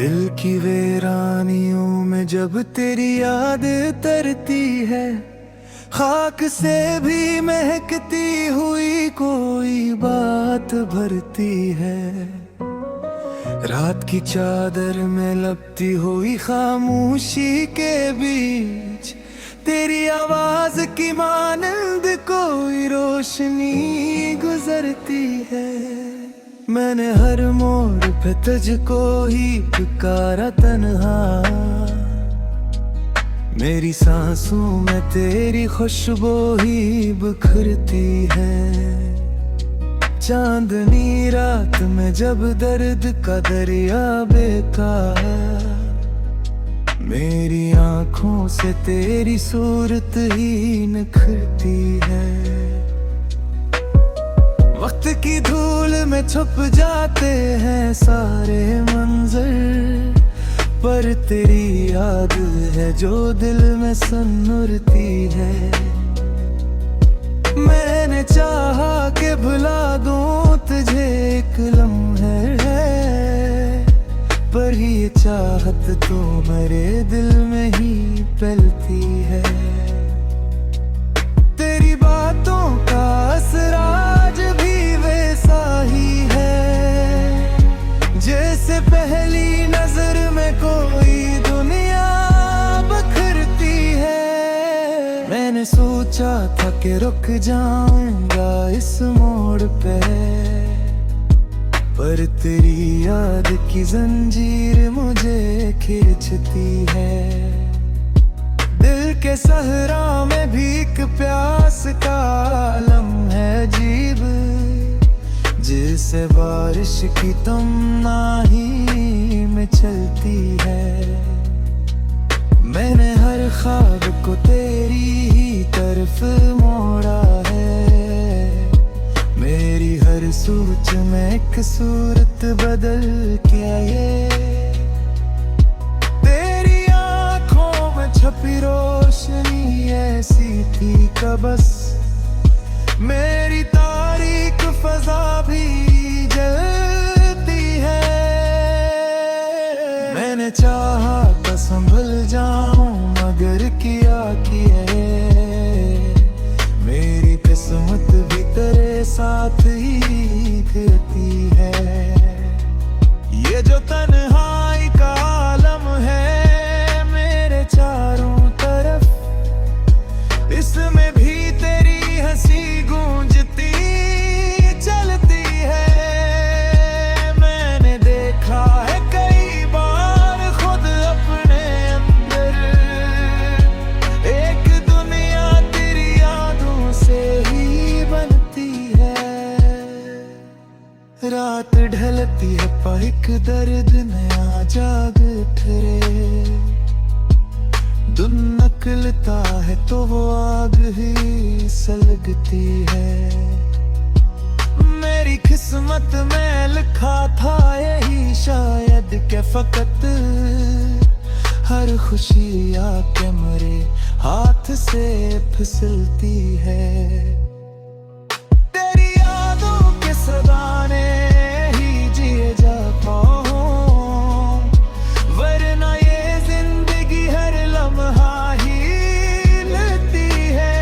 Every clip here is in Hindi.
दिल की वीरानियों में जब तेरी याद तरती है, खाक से भी महकती हुई कोई बात भरती है। रात की चादर में लपटी हुई खामोशी के बीच तेरी आवाज की मानंद कोई रोशनी गुजरती है। मैंने हर मोड़ पे तुझको ही पुकारा तन्हा, मेरी सांसों में तेरी खुशबू ही बिखरती है। चांदनी रात में जब दर्द का दरिया बेकार, मेरी आंखों से तेरी सूरत ही निखरती है। वक्त की धूल में छुप जाते हैं सारे मंजर, पर तेरी याद है जो दिल में सन्नुरती है। मैंने चाहा कि भुला दूं तुझे एक लम्हे, पर ये चाहत तो मेरे दिल में ही पलती है। तेरी बातों का असर आज भी वैसा ही है, जैसे पहली नजर में कोई दुनिया बखरती है। मैंने सोचा था कि रुक जाऊंगा इस मोड़ पे, पर तेरी याद की जंजीर मुझे खींचती है। दिल के सहरा में भीख प्यास का आलम है अजीब, जिसे बारिश की तमन्नाही में चलती है। मैंने हर ख्वाब को तेरी ही तरफ मोड़ा है, मेरी हर सोच में एक सूरत बदल के आए। तेरी आंखों में छपी रोशनी ऐसी थी कि बस मेरी तारीक फजा भी जलती है। मैंने चाहा था संभल जाऊं मगर किया मेरी किस्मत भी तेरे साथ ही फिरती है। ये जो तन्हाई का आलम है मेरे चारों तरफ, इसमें भी तेरी हंसी गूंजती चलती है। मैंने देखा है कई बार खुद अपने अंदर, एक दुनिया तेरी यादों से ही बनती है। रात ढलती है पर एक दर्द नया जाग उठरे, दिन निकलता है तो वो आग ही सलगती है। मेरी किस्मत में लिखा था यही शायद के फकत हर खुशी आके मेरे हाथ से फिसलती है। तेरी यादों के सदाने ही जिए जा पाऊं, वरना ये जिंदगी हर लम्हा ही लेती है।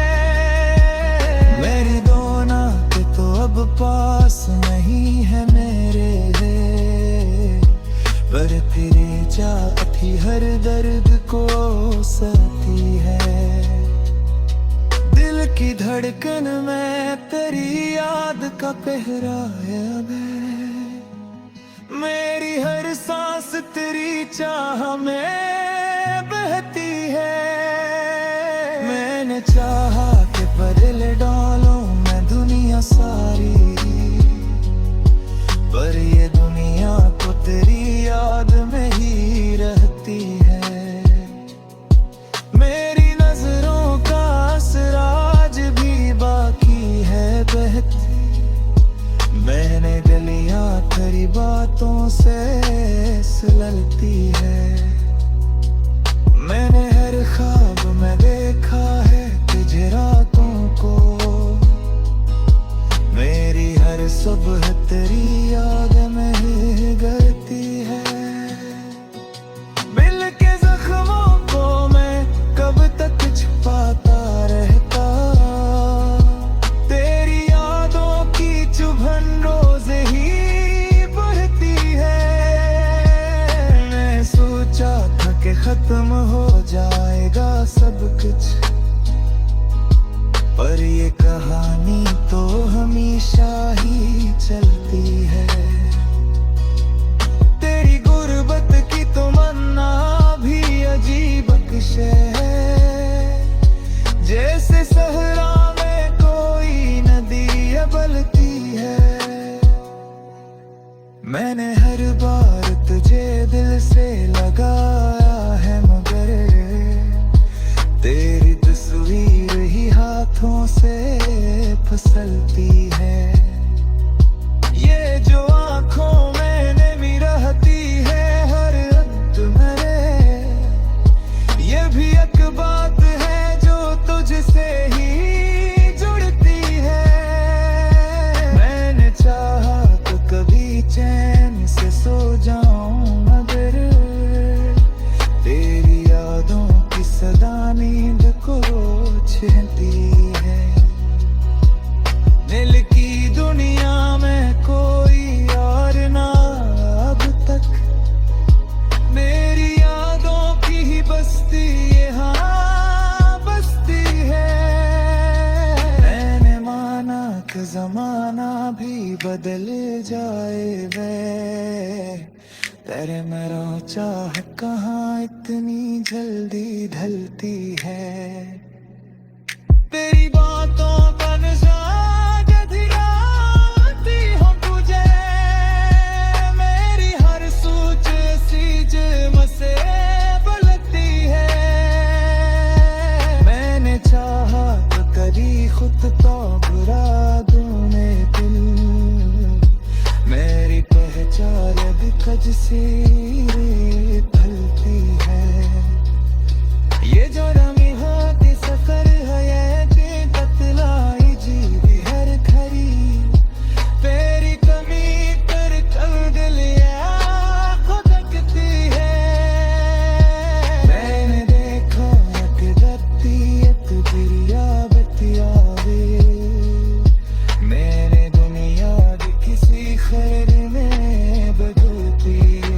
मेरी दो नाते तो अब पास नहीं है मेरे, पर तेरे चाहत ही हर दर्द को सहती है। दिल की धड़कन में तेरी याद का पहरा है अब, मेरी हर सांस तेरी चाह में बहती है। मैंने चाहा कि बदल डालूं मैं दुनिया सारी, पर ये दुनिया तो तेरी याद में ही रहती है। मेरी नजरों का असर आज भी बाकी है बहती, मैंने गलियां तेरी बातों से सुलगती है। खत्म हो जाएगा सब कुछ, पर ये कहानी तो हमेशा ही चलती है। तेरी गुर्बत की तमन्ना भी अजीब अक्शे है, जैसे सहरा में कोई नदी उबलती है। मैंने हर बार तुझे दिल से लगाया है, मगर तेरी तस्वीर ही हाथों से फिसलती है। ये जो आंखों में नमी रहती है हर वक्त मेरे, ये भी एक बात है जो तुझसे ही जुड़ती है। मैंने चाहा तो कभी चैन से सो जाऊं, मगर तेरी यादों की सदा नींद को छीनती है। दिल की दुनिया में कोई और ना अब तक, मेरी यादों की ही बस्ती यहाँ बसती है। मैंने माना कि जमाना भी बदल जाए वे, तेरे मेरा चाह कहाँ इतनी जल्दी ढलती है। तेरी बातों का नशा जधिराती हूँ तुझे, मेरी हर सोच सीजम से बलती है। मैंने चाहा तो कभी खुद तो बुरा दूं मैं दिल, मेरी पहचान भी कज से ढलती है। ये जो रमी होती सफर है, ये बतलाई जी भी हर घड़ी, तेरी कमी पर कल दिल खुदकती है। मैंने देखा कि धरती एक दरिया बतियावे, मैंने दुनिया भी किसी खैर में बदलती है।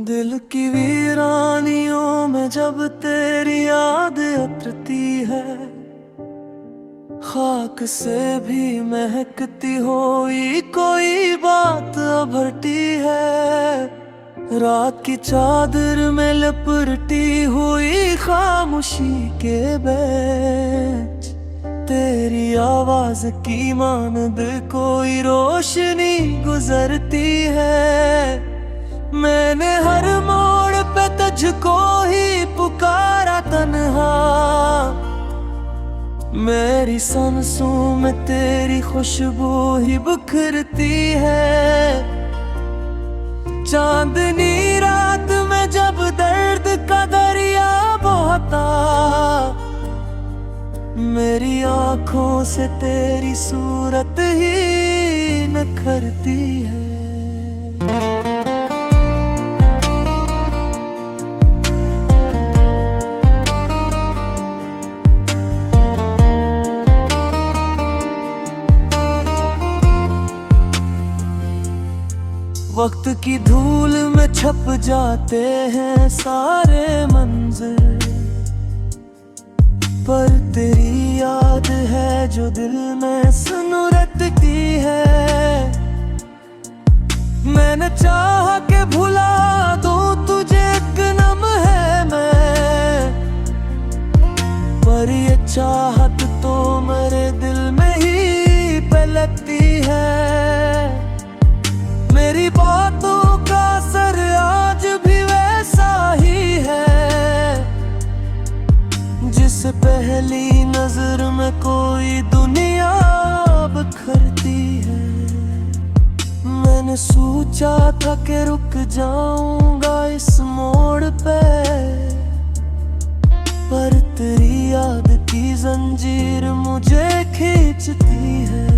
दिल की वीरानियों में जब तेरी याद उतरती है, खाक से भी महकती हुई कोई बात उभरती है। रात की चादर में लिपटी हुई खामोशी के बीच, तेरी आवाज की मानद कोई रोशनी गुजरती है। मैंने हर मोड़ पे तुझको ही पुकारा तन्हा, मेरी सांसों में तेरी खुशबू ही बिखरती है। चांदनी रात में जब दर्द का दरिया बहता, मेरी आंखों से तेरी सूरत ही निखरती है। वक्त की धूल में छप जाते हैं सारे मंजर, पर तेरी याद है जो दिल में सुनुरती है। मैंने चाहा के भुला दूं तुझे, एक नम है मैं, पर ये चाहत तो मेरे दिल में ही पलकती है। मेरी बातों का असर आज भी वैसा ही है, जिस पहली नजर में कोई दुनिया बिखरती है। मैंने सोचा था कि रुक जाऊंगा इस मोड़ पे, पर तेरी याद की जंजीर मुझे खींचती है।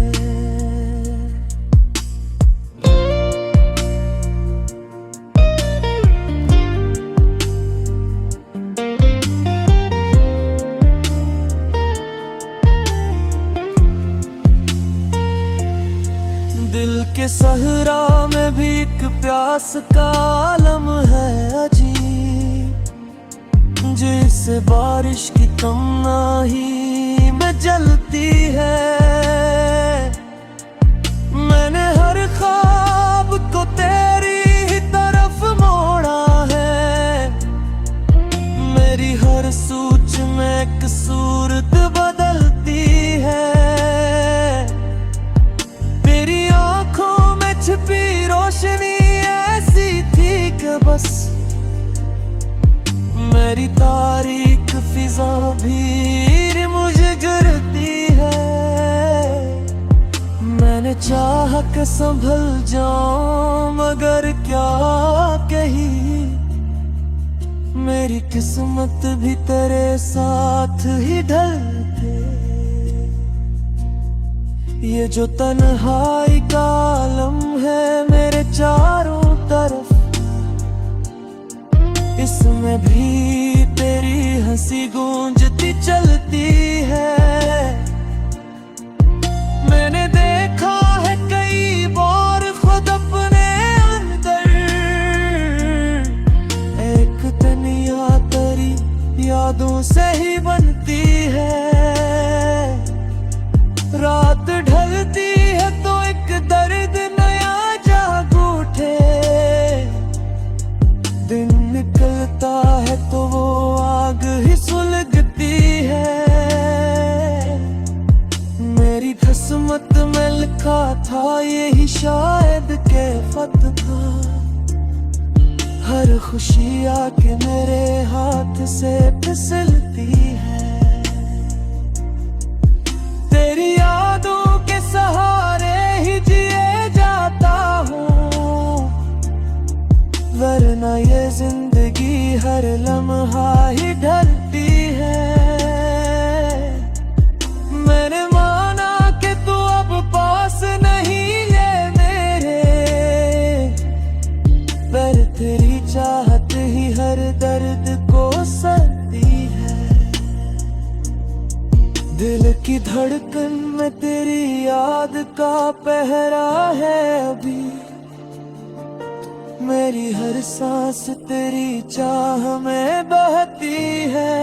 एहसास का आलम है अजीब, जिससे बारिश की तमन्नाही में जलती है। मैंने हर ख्वाब को तेरी ही तरफ मोड़ा है, मेरी हर सोच में एक सूरत बदलती है। तेरी आंखों में छिपी रोशनी ऐसी थी कि बस मेरी तारीख फिजा भी मुझे गिरती है। मैंने चाहा कि संभल जाऊं मगर क्या कही, मेरी किस्मत भी तेरे साथ ही ढलते। ये जो तन्हाई का आलम है मेरे चारों तरफ, इसमें भी तेरी हंसी गूंजती चलती है। मैंने देखा है कई बार खुद अपने अंदर, एक दुनिया तेरी यादों से ही बनती है। रात ढलती है तो एक दर्द नया जाग उठे, दिन निकलता है तो वो आग ही सुलगती है। मेरी किस्मत में लिखा था यही शायद के फत था, हर खुशी आके मेरे हाथ से फिसलती है। तेरी यादों के सहारे ही जिए जाता हूँ, वरना ये जिंदगी हर लम्हा ही ढलती है। मैंने माना कि तू अब पास नहीं है मेरे, पर तेरी चाहत ही हर दर्द को सहती है। दिल की धड़कन में तेरी याद का पहरा है अभी, मेरी हर सांस तेरी चाह में बहती है।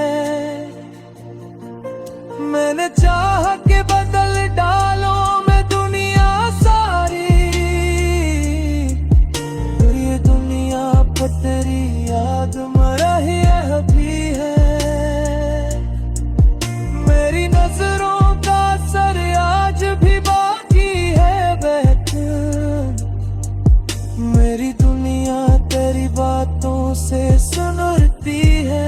मैंने चाह के बदल डालो मैं दुनिया सारी, और ये दुनिया पर तेरी याद मरा ही अभी है। मेरी नजरों का असर आज भी बाकी है बैठ, मेरी दुनिया तेरी बातों से सुनती है।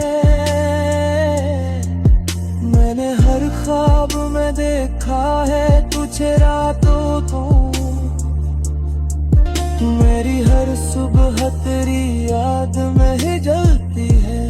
मैंने हर ख्वाब में देखा है तुझे रातों को, मेरी हर सुबह तेरी याद में ही जलती है।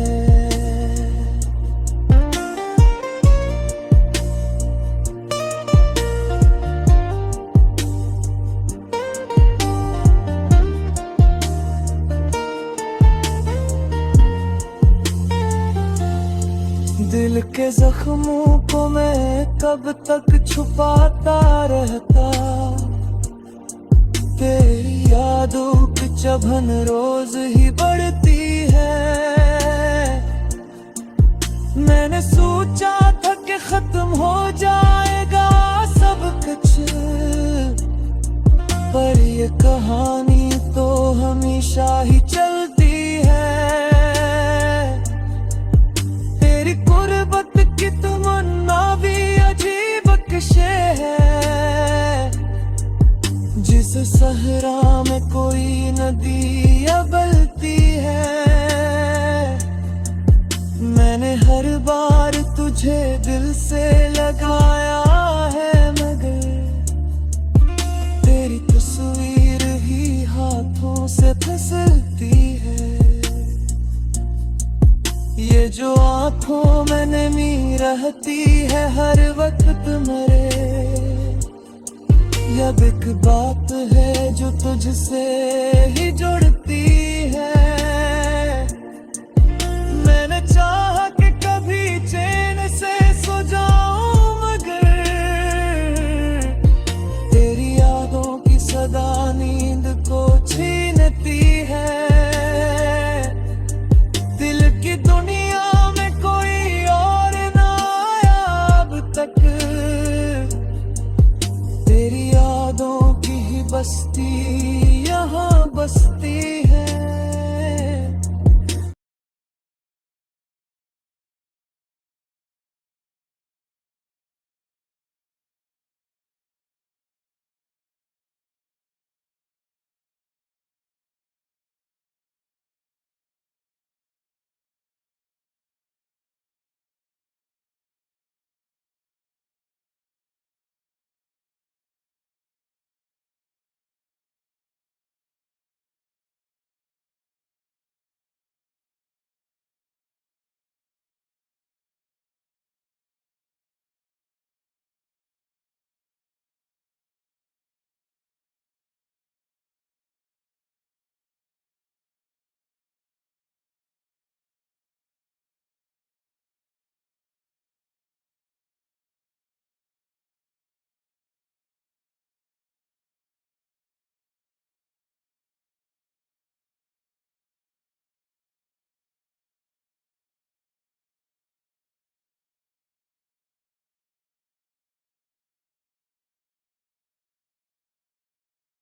दिल के जख्मों को मैं कब तक छुपाता रहता, तेरी यादों की चुभन रोज ही बढ़ती है। मैंने सोचा था कि खत्म हो जाएगा सब कुछ, पर ये कहानी तो हमेशा ही चलती है। तेरी गुर्बत की तमन्ना भी अजीब किस्से है, जिस सहरा में कोई नदी अबलती है। मैंने हर बार तुझे दिल से लगाया है मगर तेरी तस्वीर ही हाथों से फिसलती है। ये जो आँखों में नमी रहती है हर वक्त मरे, अब एक बात है जो तुझसे ही जुड़ती है।